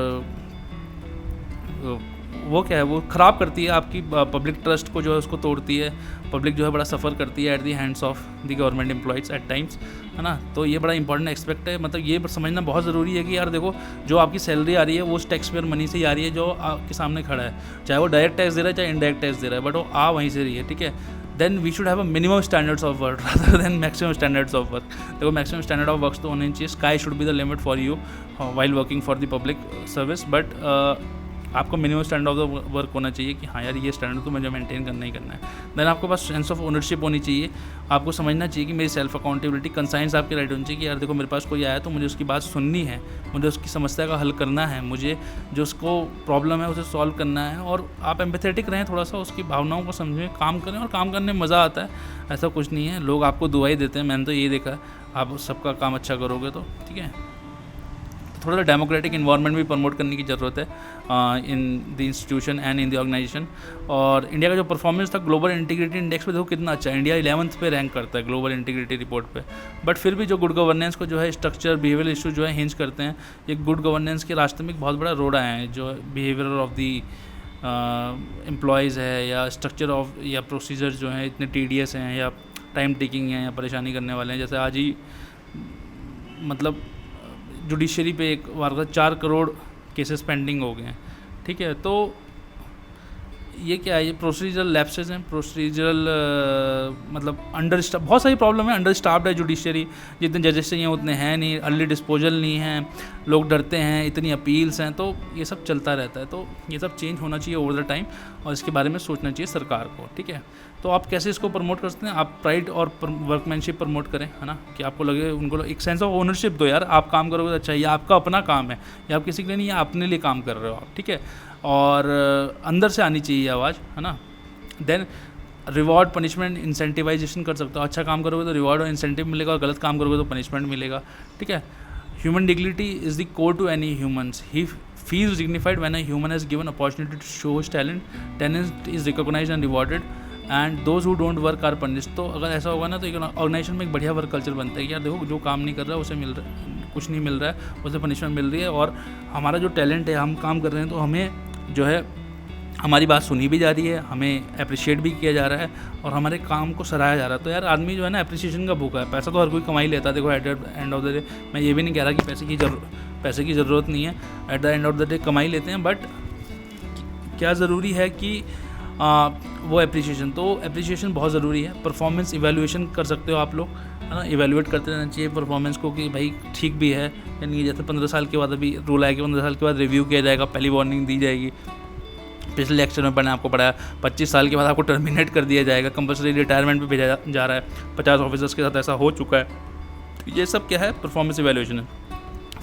S1: वो क्या है, वो ख़राब करती है आपकी पब्लिक ट्रस्ट को, जो है उसको तोड़ती है। पब्लिक जो है बड़ा सफ़र करती है at the hands of the government employees at times, है ना। तो ये बड़ा इंपॉर्टेंट एस्पेक्ट है, मतलब ये समझना बहुत ज़रूरी है कि यार देखो, जो आपकी सैलरी आ रही है वो उस टैक्स पेयर मनी से ही आ रही है जो आपके सामने खड़ा है, चाहे वो डायरेक्ट टैक्स दे रहा है चाहे इनडायरेक्ट टैक्स दे रहा है, बट वो आ वहीं से रही है, ठीक है। Then we should have a minimum standards of work rather than maximum standards of work. देखो मैक्सिमम स्टैंडर्ड ऑफ वर्क तो होने चाहिए, sky should be the limit for you while working for the public service, but आपको minimum standard of the work होना चाहिए कि हाँ यार ये स्टैंडर्ड तो मुझे मेंटेन करना ही करना है। देन आपके पास सेंस ऑफ ओनरशिप होनी चाहिए, आपको समझना चाहिए कि मेरी सेल्फ अकाउंटेबिलिटी, कंसाइंस आपके राइट होनी चाहिए कि यार देखो मेरे पास कोई आया तो मुझे उसकी बात सुननी है, मुझे उसकी समस्या का हल करना है, मुझे जो उसको प्रॉब्लम है उसे सॉल्व करना है, और आप एम्पैथेटिक रहें, थोड़ा सा उसकी भावनाओं को समझें, काम करें, और काम करने में मज़ा आता है। ऐसा कुछ नहीं है, लोग आपको दुआई देते हैं, मैंने तो ये देखा है, आप सबका काम अच्छा करोगे तो, ठीक है। थोड़ा सा डेमोक्रेटिक इन्वायरमेंट भी प्रमोट करने की ज़रूरत है in the institution and in the organisation. और इंडिया का जो परफॉर्मेंस था ग्लोबल इंटीग्रिटी इंडेक्स पे देखो कितना अच्छा है, इंडिया 11th पे रैंक करता है ग्लोबल इंटीग्रिटी रिपोर्ट पे, बट फिर भी जो गुड गवर्नेंस को जो है स्ट्रक्चर बिहेवियरल इशू जो है हिंज करते हैं, ये गुड गवर्नेंस के रास्ते में एक बहुत बड़ा रोड आया है, जो बिहेवियर ऑफ दी एम्प्लॉयज़ है, या स्ट्रक्चर ऑफ, या प्रोसीजर जो हैं इतने टीडियस हैं, या टाइम टेकिंग हैं, या परेशानी करने वाले हैं। जैसे आज ही मतलब जुडिशरी पे एक बार 4 करोड़ केसेस पेंडिंग हो गए हैं, ठीक है। तो ये क्या है, ये प्रोसीजरल लैप्सेस हैं, प्रोसीजरल मतलब अंडर स्टाफ, बहुत सारी प्रॉब्लम है, अंडर स्टाफ्ड है जुडिशरी, जितने जजेस चाहिए उतने हैं नहीं, अर्ली डिस्पोजल नहीं है, लोग डरते हैं, इतनी अपील्स हैं, तो ये सब चलता रहता है। तो ये सब चेंज होना चाहिए ओवर द टाइम, और इसके बारे में सोचना चाहिए सरकार को, ठीक है। तो आप कैसे इसको प्रमोट कर सकते हैं, आप प्राइड और वर्कमैनशिप प्रमोट करें, है ना, कि आपको लगे, उनको एक सेंस ऑफ ओनरशिप दो, यार आप काम करोगे तो अच्छा है, ये आपका अपना काम है, या आप किसी के लिए नहीं, ये अपने लिए काम कर रहे हो आप, ठीक है। और अंदर से आनी चाहिए आवाज़, है ना। देन रिवॉर्ड, पनिशमेंट, इंसेंटिवाइजेशन कर सकते हो, अच्छा काम करोगे तो रिवॉर्ड और इंसेंटिव मिलेगा, और गलत काम करोगे तो पनिशमेंट मिलेगा, ठीक है। Human dignity is the core to any humans, he feels dignified when a human has given opportunity to show his talent is recognized and rewarded and those who don't work are punished। तो अगर ऐसा होगा ना तो एक organisation में एक बढ़िया वर्क कल्चर बनता है कि यार देखो जो काम नहीं कर रहा है उसे मिल रहा है, कुछ नहीं मिल रहा है उसे पनिशमेंट मिल रही है, और हमारा जो टैलेंट है, हम काम कर रहे हैं तो हमें जो है हमारी बात सुनी भी जा रही है, हमें अप्रिशिएट भी किया जा रहा है, और हमारे काम को सराहा जा रहा है। तो यार आदमी जो है ना अप्रिसिएशन का भूखा है, पैसा तो हर कोई कमाई लेता है, देखो at the end of the day मैं ये भी नहीं कह रहा कि पैसे की ज़रूरत नहीं है, at the end of the day कमाई लेते हैं, बट क्या ज़रूरी है कि वो एप्रिसिएशन, तो एप्रिसिएशन बहुत ज़रूरी है। परफॉर्मेंस इवैल्यूएशन कर सकते हो आप लोग, है ना, इवैल्यूएट करते रहना चाहिए परफॉर्मेंस को कि भाई ठीक भी है या नहीं। जैसे 15 साल के बाद अभी रूल आया कि 15 साल के बाद रिव्यू किया जाएगा, पहली वार्निंग दी जाएगी। पिछले लेक्चर में मैंने आपको पढ़ाया 25 साल के बाद आपको टर्मिनेट कर दिया जाएगा, कंपल्सरी रिटायरमेंट पे भेजा जा रहा है, 50 ऑफिसर्स के साथ ऐसा हो चुका है। ये सब क्या है, परफॉर्मेंस इवैल्यूएशन है।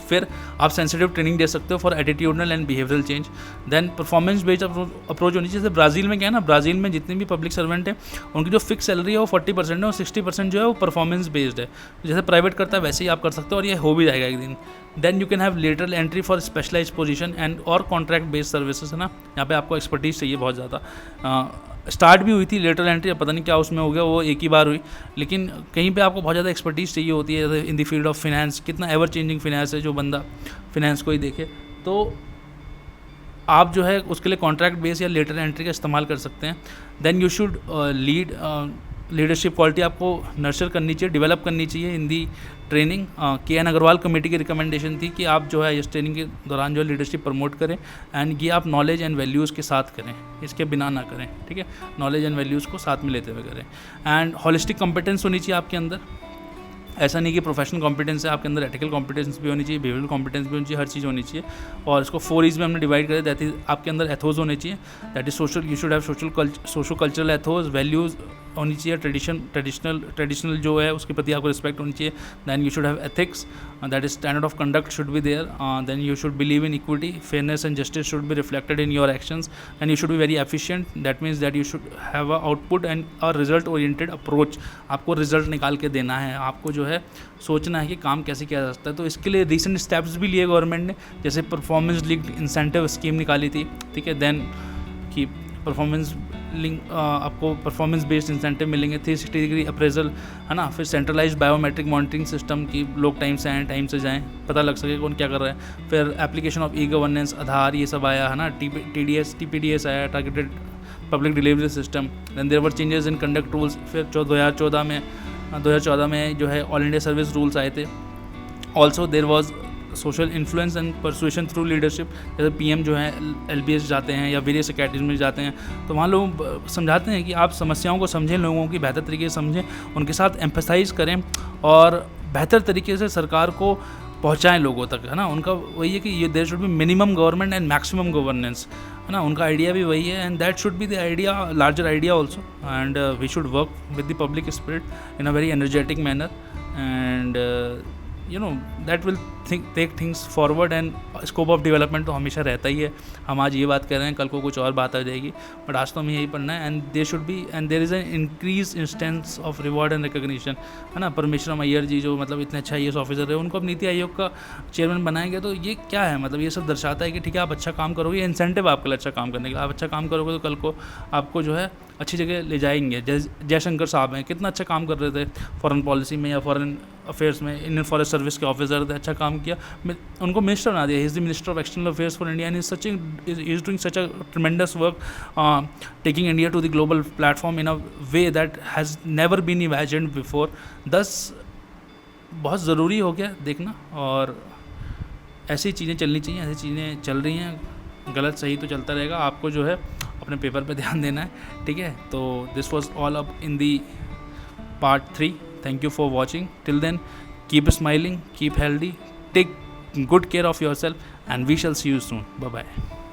S1: फिर आप सेंसिटिव ट्रेनिंग दे सकते हो for attitudinal and behavioural change. Then performance based approach होनी चाहिए। जैसे ब्राज़ील में क्या है ना, ब्राज़ील में जितने भी पब्लिक सर्वेंट हैं उनकी जो फिक्स सैलरी है वो 40% है, और 60% जो है वो परफॉर्मेंस बेस्ड है। जैसे प्राइवेट करता है वैसे ही आप कर सकते हो, और ये हो भी जाएगा एक दिन। Then you can have lateral entry for specialise position and और कॉन्ट्रैक्ट बेस्ड सर्विसेज, है ना, यहाँ पे आपको एक्सपर्टीज चाहिए बहुत ज़्यादा। स्टार्ट भी हुई थी लेटरल एंट्री, अब पता नहीं क्या उसमें हो गया, वो एक ही बार हुई, लेकिन कहीं पे आपको बहुत ज़्यादा एक्सपर्टीज चाहिए होती है। In the field of finance, कितना एवर चेंजिंग फिनेंस है, जो बंदा फिनेंस को ही देखे, तो आप जो है उसके लिए कॉन्ट्रैक्ट बेस या लेटरल एंट्री का इस्तेमाल कर सकते हैं। Then you should leadership quality आपको नर्चर करनी चाहिए, डेवलप करनी चाहिए in the training. KN Agarwal committee की रिकमेंडेशन थी कि आप जो है इस ट्रेनिंग के दौरान जो है लीडरशिप प्रमोट करें, एंड ये आप नॉलेज एंड वैल्यूज़ के साथ करें, इसके बिना ना करें, ठीक है, नॉलेज एंड वैल्यूज़ को साथ में लेते हुए करें। एंड हॉलिस्टिक कॉम्पिटेंस होनी चाहिए आपके अंदर, ऐसा नहीं कि प्रोफेशनल कॉम्पिटेंस है, आपके अंदर एथिकल कॉम्पिटेंस भी होनी चाहिए, बिहेवियरल कॉम्पिटेंस भी होनी चाहिए, हर चीज़ होनी चाहिए। और इसको 4 E's में हमने डिवाइड करें, दैट इज आपके अंदर एथोस होने चाहिए, that is social, you should have social cultural Athos, values होनी चाहिए, ट्रेडिशनल जो है उसके प्रति आपको रिस्पेक्ट होनी चाहिए। Than you should have ethics, that is standard of conduct should be there. Then you should believe in equity, fairness and justice should be reflected in your actions, and you should be very efficient, that means that you should have a output and a result oriented approach. आपको result निकाल के देना है, आपको जो है सोचना है कि काम कैसे किया जा सकता है। तो इसके लिए रिसेंट स्टेप्स भी लिए गवर्नमेंट ने, जैसे परफॉर्मेंस लिंक्ड इंसेंटिव स्कीम निकाली थी, ठीक है। देन कि परफॉर्मेंस लिंक आपको परफॉर्मेंस बेस्ड इंसेंटिव मिलेंगे, 360 डिग्री अप्रेजल, है ना। फिर सेंट्रलाइज्ड बायोमेट्रिक मॉनिटरिंग सिस्टम की लोग टाइम से आएँ, टाइम से जाएँ, पता लग सके कौन क्या कर रहा है। फिर application of e governance, Aadhaar, ये सब आया, है ना। TPDS आया, targeted public delivery system. Then there were changes in conduct rules. फिर 2014 में जो है ऑल इंडिया सर्विस रूल्स आए थे। Also there was social influence and persuasion through leadership, जैसे PM जो है LBS जाते हैं या वेरियस अकेडमी में जाते हैं, तो वहाँ लोग समझाते हैं कि आप समस्याओं को समझें, लोगों की बेहतर तरीके से समझें, उनके साथ एम्फेसाइज करें और बेहतर तरीके से सरकार को पहुँचाएं लोगों तक, है ना। उनका वही है कि ये there should be minimum government and maximum governance, है ना। उनका आइडिया भी वही है, and that should be the idea, larger idea also, and we should work with the public spirit in a very energetic manner, and you know that will take things forward. And scope of development तो हमेशा रहता ही है। हम आज ये बात कर रहे हैं, कल को कुछ और बात आ जाएगी, बट आज तो हमें यही पढ़ना है। And there should be and there is an increase instance of reward and recognition, है ना। परमेश्वरम अय्यर जी जो मतलब इतने अच्छा IAS ऑफिसर है, उनको अब नीति आयोग का चेयरमैन बनाएंगे, तो ये क्या है, मतलब ये सब दर्शाता है कि ठीक है आप अच्छा काम करोगे, इंसेंटिव आपके लिए अच्छा काम करने के लिए, आप अच्छा काम करोगे तो कल को आपको जो है अच्छी जगह ले जाएंगे। जयशंकर साहब हैं, कितना अच्छा काम कर रहे थे फॉरेन पॉलिसी में या फॉरेन अफेयर्स में, इंडियन फॉरेस्ट सर्विस के ऑफिसर थे, अच्छा काम किया, उनको मिनिस्टर बना दिया। He is the minister of external affairs for India, and is doing such a tremendous work, taking India to the global platform in a way that has never been imagined before. बहुत ज़रूरी हो गया देखना, और ऐसी चीज़ें चलनी चाहिए, ऐसी चीज़ें चल रही हैं, गलत सही तो चलता रहेगा। आपको जो है अपने पेपर पे ध्यान देना है, ठीक है। तो this was all up in the part 3. Thank you for watching. Till then, keep smiling, keep healthy, take good care of yourself, and we shall see you soon. Bye bye.